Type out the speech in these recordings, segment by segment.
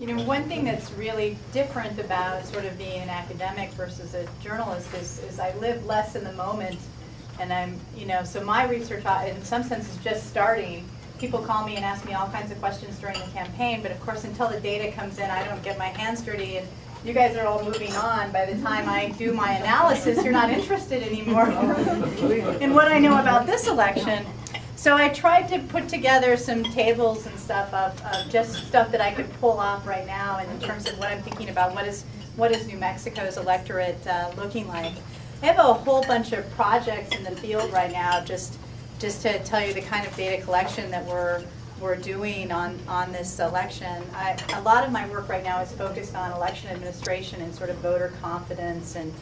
You know, one thing that's really different about sort of being an academic versus a journalist is I live less in the moment, and I'm, you know, so my research in some sense is just starting. People call me and ask me all kinds of questions during the campaign, but of course until the data comes in, I don't get my hands dirty, and you guys are all moving on. By the time I do my analysis, you're not interested anymore in what I know about this election. So I tried to put together some tables and stuff of just stuff that I could pull off right now, and in terms of what I'm thinking about, what is New Mexico's electorate looking like. I have a whole bunch of projects in the field right now, just to tell you the kind of data collection that we're doing on this election. A lot of my work right now is focused on election administration and sort of voter confidence and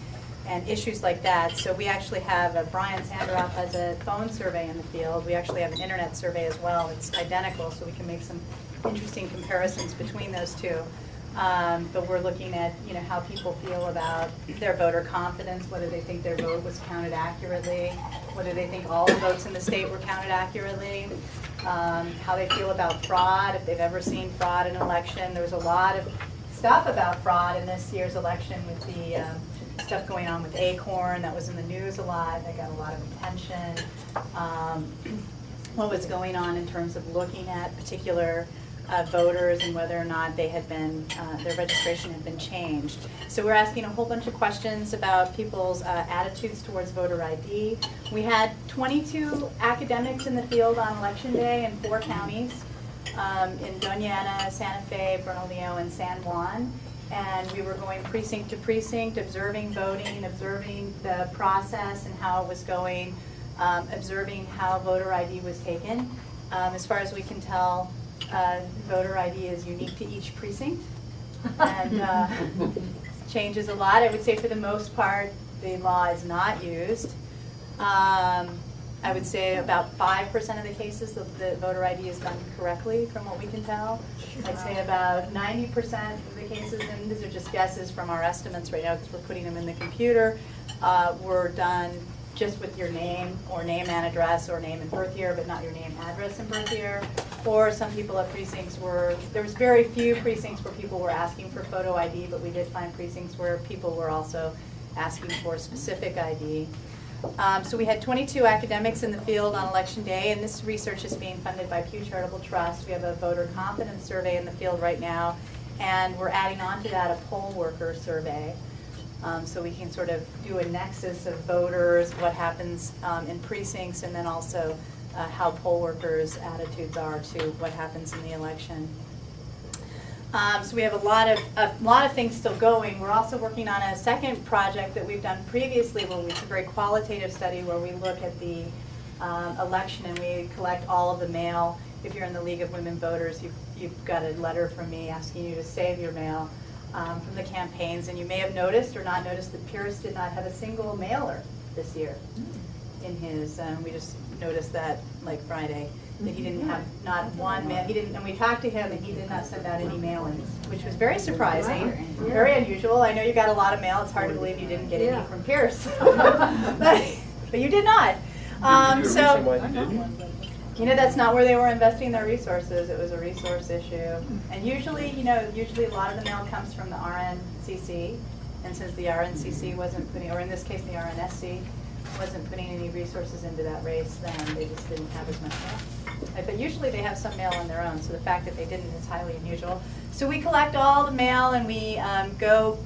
issues like that. So we actually have, Brian Sanderoff has a phone survey in the field. We actually have an internet survey as well. It's identical, so we can make some interesting comparisons between those two. But we're looking at, you know, how people feel about their voter confidence, whether they think their vote was counted accurately, whether they think all the votes in the state were counted accurately, how they feel about fraud, if they've ever seen fraud in an election. There was a lot of stuff about fraud in this year's election with the stuff going on with Acorn that was in the news a lot, that got a lot of attention. What was going on in terms of looking at particular voters and whether or not they had been, their registration had been changed. So we're asking a whole bunch of questions about people's attitudes towards voter ID. We had 22 academics in the field on election day in 4 counties, in Doña Ana, Santa Fe, Bernalillo, and San Juan. And we were going precinct to precinct, observing voting, observing the process and how it was going, observing how voter ID was taken. As far as we can tell, voter ID is unique to each precinct and changes a lot. I would say for the most part, the law is not used. I would say about 5% of the cases the voter ID is done correctly from what we can tell. I'd say about 90% of the cases, and these are just guesses from our estimates right now because we're putting them in the computer, were done just with your name or name and address or name and birth year, but not your name, address, and birth year. Or some people at precincts there was very few precincts where people were asking for photo ID, but we did find precincts where people were also asking for specific ID. So we had 22 academics in the field on election day, and this research is being funded by Pew Charitable Trust. We have a voter confidence survey in the field right now, and we're adding on to that a poll worker survey. So we can sort of do a nexus of voters, what happens in precincts, and then also how poll workers' attitudes are to what happens in the election. So we have a lot of things still going. We're also working on a second project that we've done previously, where it's a very qualitative study where we look at the election and we collect all of the mail. If you're in the League of Women Voters, you've got a letter from me asking you to save your mail from the campaigns, and you may have noticed or not noticed that Pierce did not have a single mailer this year in his. We just noticed that like Friday. That he didn't have not one mail. He didn't, and we talked to him, and he did not send out any mailings, which was very surprising, very unusual. I know you got a lot of mail. It's hard to believe you didn't get any from Pierce, but you did not. You know, that's not where they were investing their resources. It was a resource issue, and usually a lot of the mail comes from the RNCC, and since the RNCC wasn't putting, or in this case the RNSC, wasn't putting any resources into that race, then they just didn't have as much mail. But usually they have some mail on their own, so the fact that they didn't is highly unusual. So we collect all the mail, and we go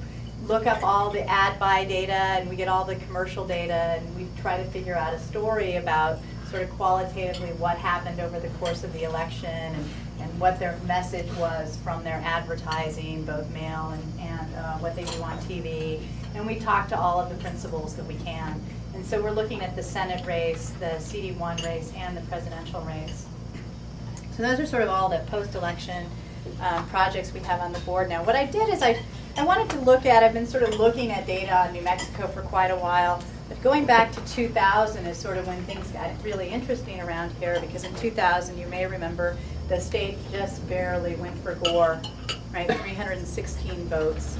look up all the ad buy data, and we get all the commercial data, and we try to figure out a story about sort of qualitatively what happened over the course of the election and what their message was from their advertising, both mail and what they do on TV. And we talk to all of the principals that we can. And so we're looking at the Senate race, the CD1 race, and the presidential race. So those are sort of all the post-election projects we have on the board now. What I did is I wanted to look at, I've been sort of looking at data on New Mexico for quite a while, but going back to 2000 is sort of when things got really interesting around here, because in 2000, you may remember, the state just barely went for Gore, right? 316 votes.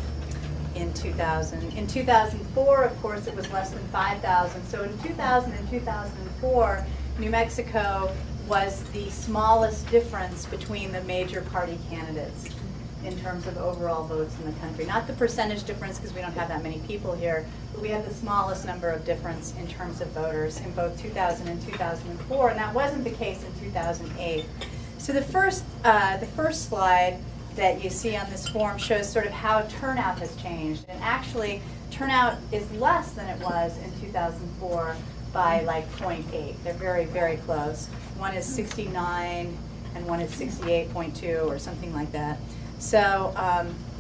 In 2000. In 2004, of course, it was less than 5,000. So in 2000 and 2004, New Mexico was the smallest difference between the major party candidates. in terms of overall votes in the country. Not the percentage difference, because we don't have that many people here, but we have the smallest number of difference in terms of voters in both 2000 and 2004, and that wasn't the case in 2008. So the first slide that you see on this form shows sort of how turnout has changed. And actually, turnout is less than it was in 2004 by like 0.8. They're very, very close. One is 69 and one is 68.2 or something like that. So,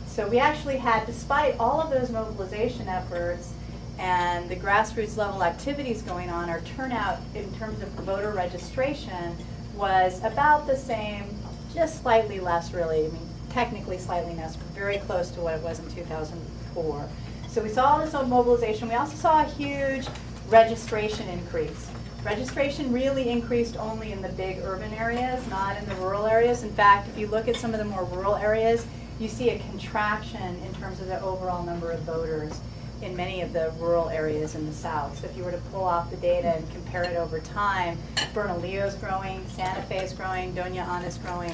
so we actually had, despite all of those mobilization efforts and the grassroots level activities going on, our turnout in terms of voter registration was about the same, just slightly less really. I mean, technically slightly less, but very close to what it was in 2004. So we saw this mobilization. We also saw a huge registration increase. Registration really increased only in the big urban areas, not in the rural areas. In fact, if you look at some of the more rural areas, you see a contraction in terms of the overall number of voters in many of the rural areas in the South. So if you were to pull off the data and compare it over time, Bernalillo's growing, Santa Fe's growing, Doña Ana's growing,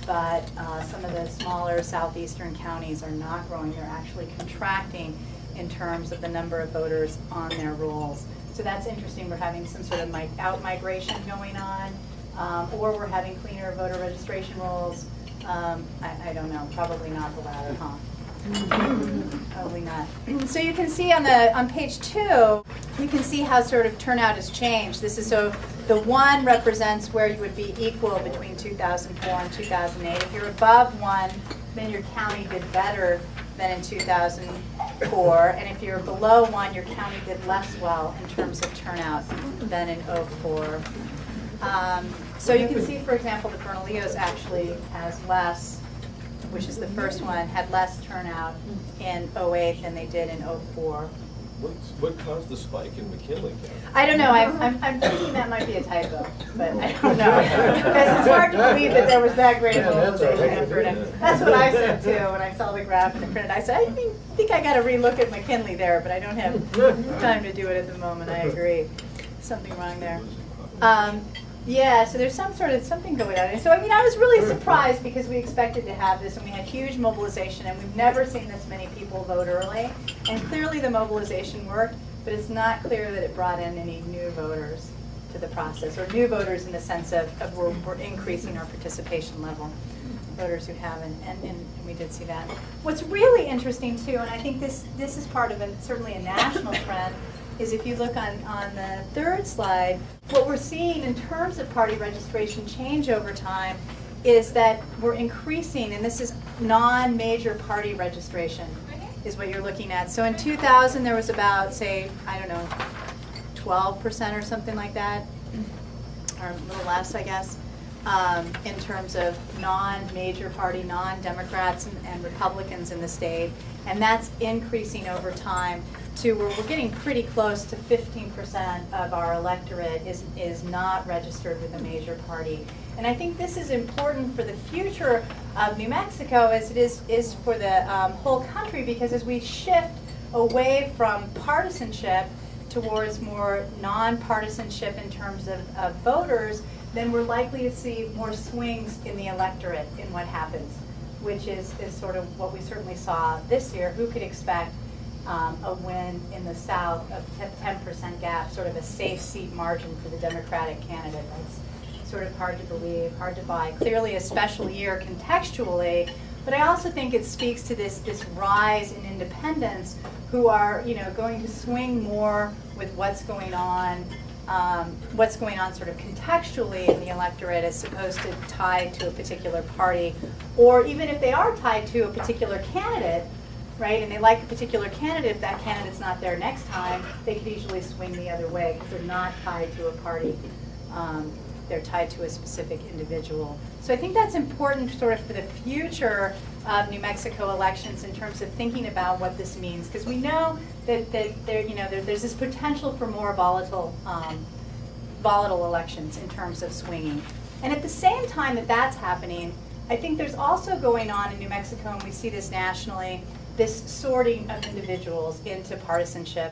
but some of the smaller southeastern counties are not growing. They're actually contracting in terms of the number of voters on their rolls. So that's interesting. We're having some sort of out-migration going on, or we're having cleaner voter registration rolls. I don't know, probably not the latter, huh? Probably not. So you can see on page 2, you can see how sort of turnout has changed. This is so the 1 represents where you would be equal between 2004 and 2008. If you're above 1, then your county did better than in 2004, and if you're below 1, your county did less well in terms of turnout than in 2004. So you can see, for example, that Bernalillo's actually has less, which is the first one, had less turnout in 2008 than they did in 2004. What caused the spike in McKinley County? I don't know. I'm thinking that might be a typo, but I don't know. Because it's hard to believe that there was that great of mobilization effort. And that's what I said too when I saw the graph and the print. I said, I think I got to relook at McKinley there, but I don't have time to do it at the moment. I agree. Something wrong there. Yeah, so there's something going on. And so, I mean, I was really surprised because we expected to have this, and we had huge mobilization, and we've never seen this many people vote early. And clearly the mobilization worked, but it's not clear that it brought in any new voters to the process, or new voters in the sense of we're increasing our participation level, voters who haven't, and we did see that. What's really interesting, too, and I think this is part of certainly a national trend, is if you look on the 3rd slide, what we're seeing in terms of party registration change over time is that we're increasing, and this is non-major party registration is what you're looking at. So in 2000 there was about, say, I don't know, 12% or something like that, or a little less, I guess, in terms of non-major party, non-Democrats and Republicans in the state. And that's increasing over time to where we're getting pretty close to 15% of our electorate is not registered with a major party. And I think this is important for the future of New Mexico as it is for the whole country, because as we shift away from partisanship towards more non-partisanship in terms of voters, then we're likely to see more swings in the electorate in what happens, which is sort of what we certainly saw this year. Who could expect a win in the South of 10% gap, sort of a safe seat margin for the Democratic candidate? That's sort of hard to believe, hard to buy. Clearly a special year contextually, but I also think it speaks to this rise in independents who are, going to swing more with what's going on sort of contextually in the electorate as opposed to tied to a particular party, or even if they are tied to a particular candidate, right, and they like a particular candidate, if that candidate's not there next time, they could easily swing the other way because they're not tied to a party. They're tied to a specific individual. So I think that's important sort of for the future of New Mexico elections in terms of thinking about what this means, because we know that there's this potential for more volatile elections in terms of swinging. And at the same time that that's happening, I think there's also going on in New Mexico, and we see this nationally, this sorting of individuals into partisanship.